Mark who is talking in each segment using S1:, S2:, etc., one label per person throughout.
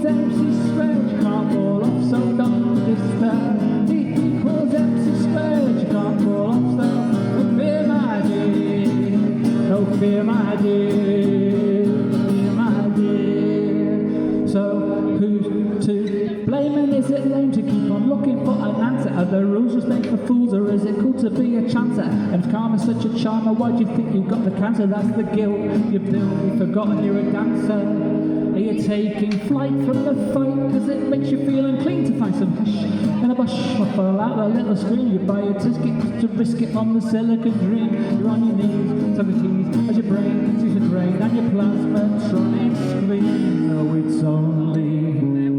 S1: equals MC squared, you can't fall off, so don't despair. D equals MC squared, you can't fall off, so no fear, my dear, no fear, my dear, no fear, my dear. So who's to blame, and is it lame to keep on looking for an answer? Are the rules just made for fools, or is it cool to be a chancer? And if karma's such a charmer, why do you think you got the cancer? That's the guilt you built, you've forgotten you're a dancer. Are you taking flight from the fight because it makes you feel unclean to find some hush in a bush or fall out a little scream? You buy a ticket to risk it on the silicon dream. You're on your knees, 17s, as your brain sees the drain and your plasmatronic scream. No, it's only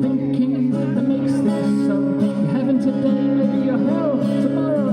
S1: thinking that makes things so. You're heaven today, maybe you're hell tomorrow.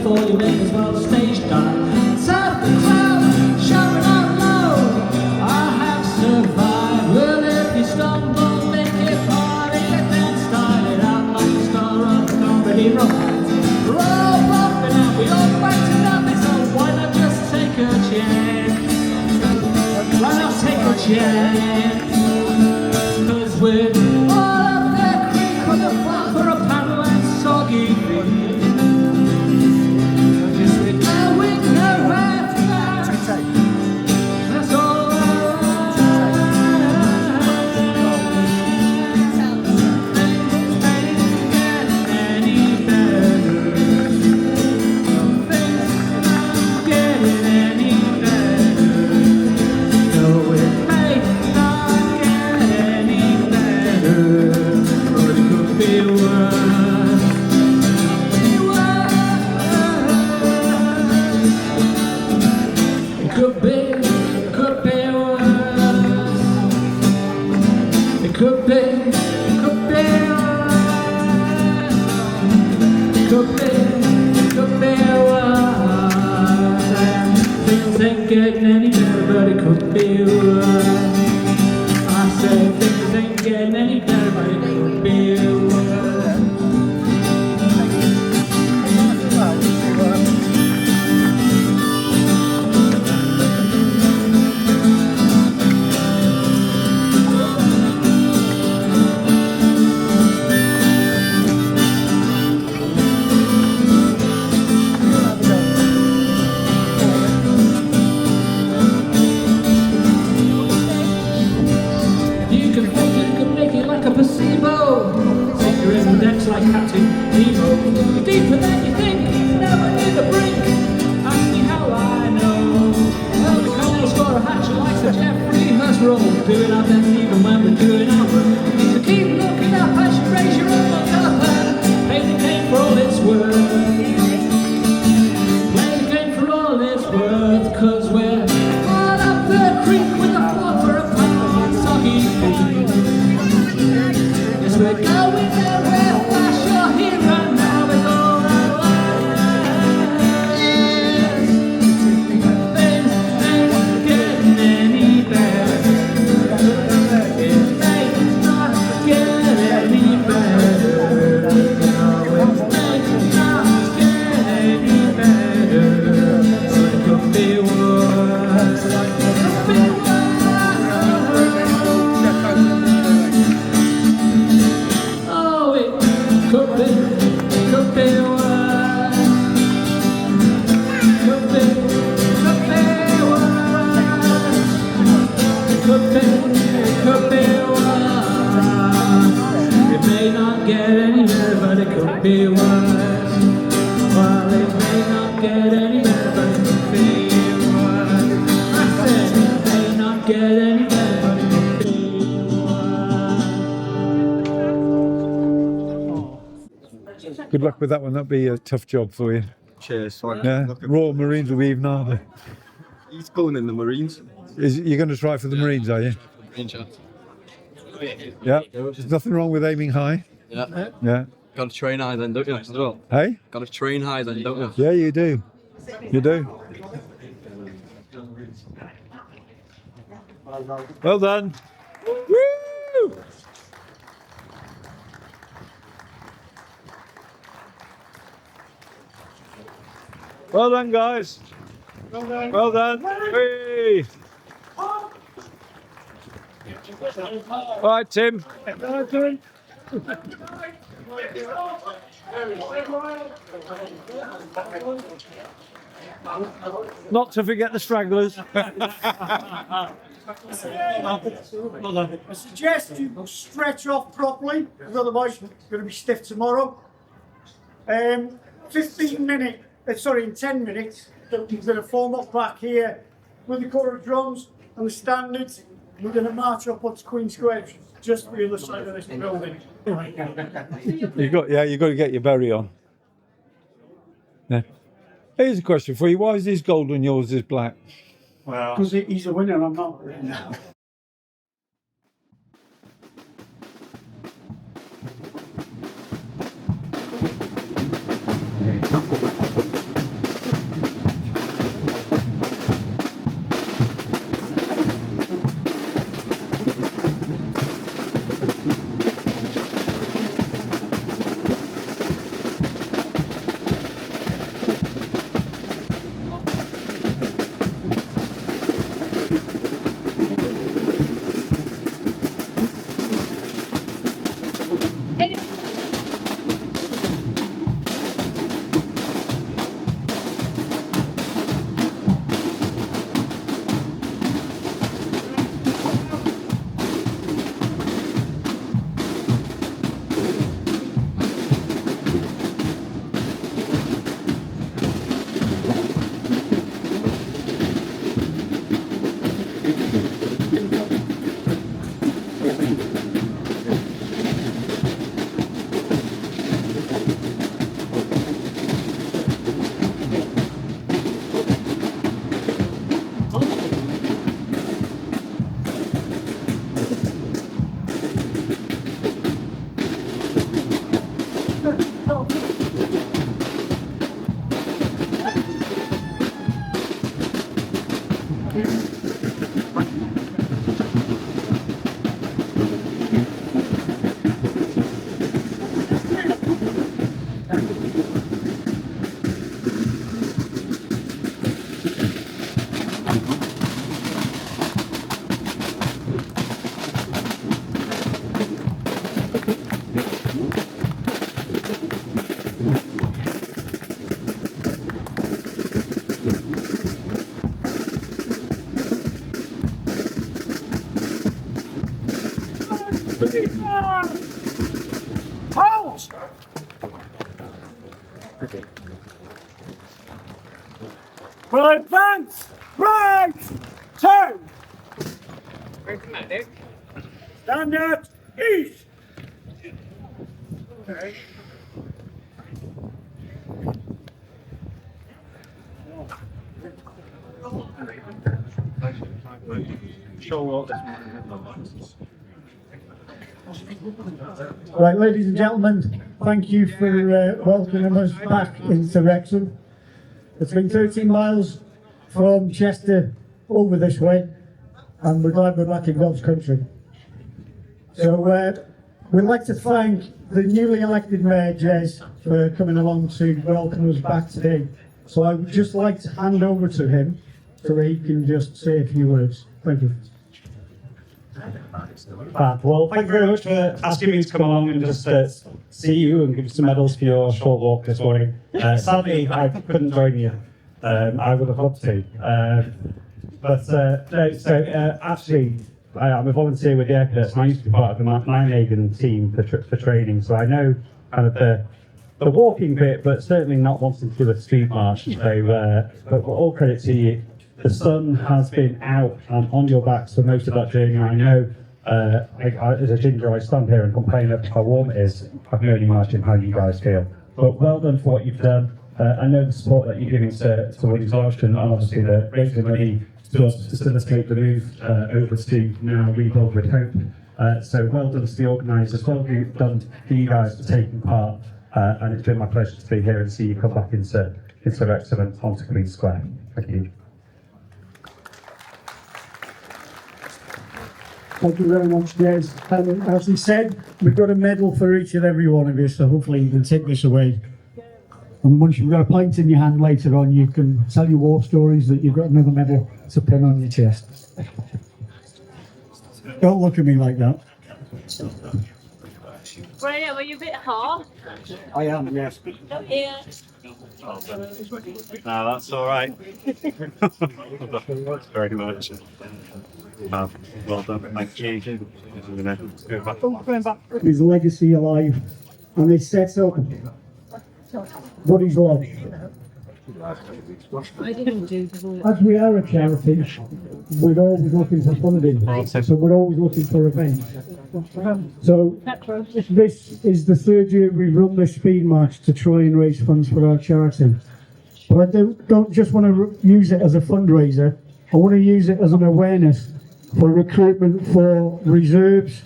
S1: You may as well stage dive. Surf the crowd, shout it out loud. I have survived. Well, if you stumble, make it party, and then style it out like a star of a comedy romance. We're all bumping and we all fight to nothing, so why not just take a chance? Why not take a chance? 'Cause we're all up there creek on the flat for a paddle and soggy feet. Doing our best even when we're doing our work. So keep looking up as you raise your own look up and play the game for all it's worth. Play the game for all it's worth, 'cause we're all up the creek with the water apart, soggy feet. Yes, we're going there where flash you're here and now with all our lives. Things ain't getting any better. Be worse. Well, it may not get any better, but it could be worse. I said it may not get any better, but it could be worse.
S2: Good luck with that one. That'll be a tough job for you.
S3: Cheers.
S2: Yeah. Royal Marines will be even harder.
S3: He's going in the Marines.
S2: You're going to try for the Marines, are you? Yeah. There's nothing wrong with aiming high.
S3: Yeah.
S2: Yeah.
S3: Got to train high then, don't you, as well?
S2: Hey?
S3: Got to train high then, don't you?
S2: Yeah, you do. You do. Well done. Woo! Well done, guys. Well done. Well done. Whee! All right, Tim. Not to forget the stragglers.
S4: I suggest you stretch off properly, because otherwise you're going to be stiff tomorrow. 10 minutes, we're going to form up back here with the Cllr drums and the standards. We're going to march up onto Queen Square, just the other side of this building.
S2: You got to get your berry on. Yeah. Here's a question for you. Why is his gold and yours is black?
S4: Well, because he's a winner, I'm not.
S1: Halt! We'll advance! Right! Turn! Stand out! East! Okay.
S4: Right, ladies and gentlemen, thank you for welcoming us back into Wrexham. It's been 13 miles from Chester over this way, and we're glad we're back in God's country. So we'd like to thank the newly elected Mayor, Jez, for coming along to welcome us back today. So I would just like to hand over to him so he can just say a few words. Thank you.
S5: Well, thank you very much for asking me to come along and just see you and give you some medals for your short walk this morning. Sadly, I couldn't join you. I would have loved to. Actually, I'm a volunteer with the Air Cadets, and I used to be part of the Nijmegen team for training, so I know kind of the walking bit, but certainly not wanting to do a street march. So, but all credit to you. The sun has been out and on your backs for most of that journey. I know, as a ginger, I stand here and complain about how warm it is. I can only imagine how you guys feel. But well done for what you've done. I know the support that you're giving to Woodie's Welsh, and obviously the raising money to facilitate the move over to now Rebuild with Hope. So well done to the organisers, well done to you guys for taking part, and it's been my pleasure to be here and see you come back into Wrexham and onto Queen Square. Thank you.
S4: Thank you very much, Des. As he said, we've got a medal for each and every one of you, so hopefully you can take this away. And once you've got a pint in your hand later on, you can tell your war stories that you've got another medal to pin on your chest. Don't look at me like that.
S6: Graham, are you a bit hot?
S4: I am, yes.
S6: Yeah.
S7: No, that's all right. Thanks very much. Well done, thank you.
S4: His legacy alive, and he sets up Buddy's Lodge.
S6: I didn't do the
S4: As we are a charity, we're always looking for funding, so we're always looking for events. So this is the third year we've run this speed march to try and raise funds for our charity. But I don't just want to use it as a fundraiser, I want to use it as an awareness for recruitment for reserves,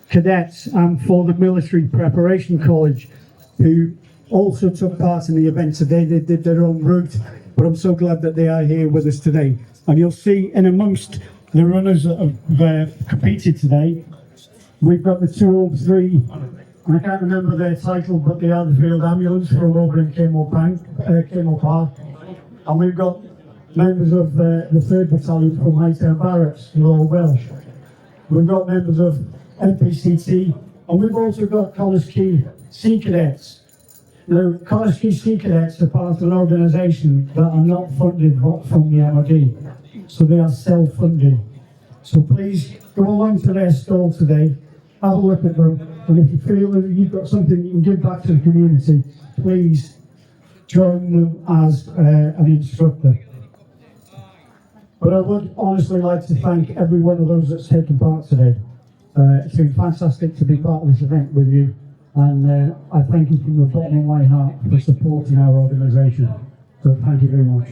S4: cadets, and for the Military Preparation College, who also took part in the event today. They did their own route, but I'm so glad that they are here with us today. And you'll see in amongst the runners that have competed today, we've got the 203, I can't remember their title, but they are the Field Ambulance from over in Camo Park. And we've got members of the 3rd Battalion from Hightown Barracks, who are all Welsh. We've got members of NPCT, and we've also got Cllr Key Sea Cadets. The Cllr Key Sea Cadets are part of an organisation that are not funded from the MOD, so they are self-funded. So please go along to their stall today, have a look at them, and if you feel that you've got something you can give back to the community, please join them as an instructor. But I would honestly like to thank every one of those that's taken part today. It's been fantastic to be part of this event with you, and I thank you from the bottom of my heart for supporting our organisation. So thank you very much.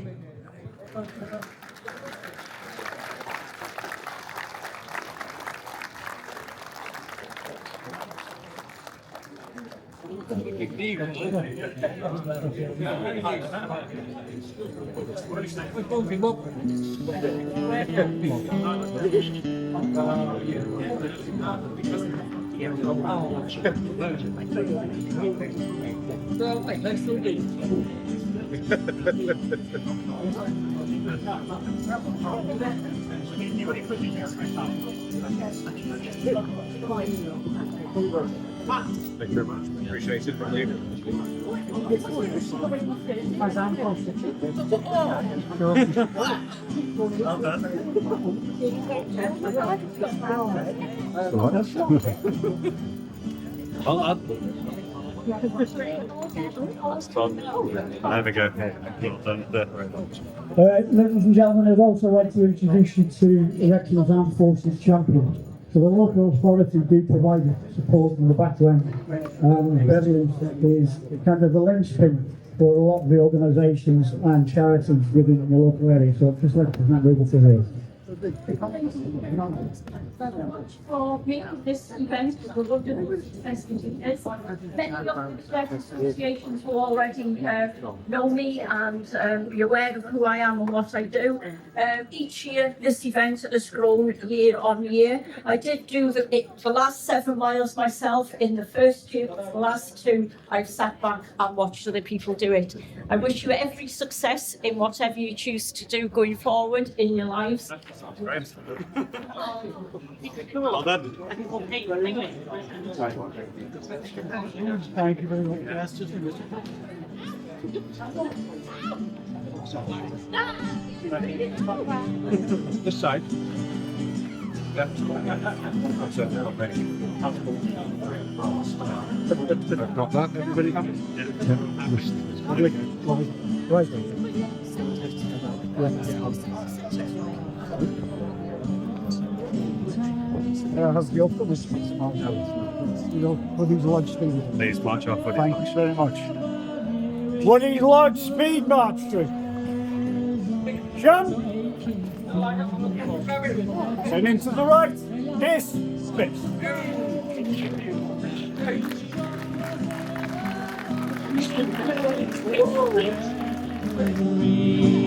S7: Thank you very much. Appreciate it from you. Well done. There we go. Well done.
S4: Ladies and gentlemen, I'd also like to introduce you to Wrexham's Armed Forces Champion. So the local authority do provide support in the background, and Berlin is kind of the linchpin for a lot of the organisations and charities within the local area. So I'd just like to hand over to Ray.
S6: For making this event a wonderful success. Many of the service associations who already know me and be aware of who I am and what I do. Each year this event has grown year on year. I did do the last 7 miles myself in the first year, but the last 2 I've sat back and watched other people do it. I wish you every success in whatever you choose to do going forward in your lives.
S7: Well done.
S4: Thank you very much.
S7: This side. Yeah. Not that, everybody happy?
S4: Has the optimal speed march, Woody's Lodge speed.
S7: Please march off.
S4: Thank you very much. Woody's Lodge speed march. Jump. Turn into the right. This.
S7: Spits.
S1: Hey.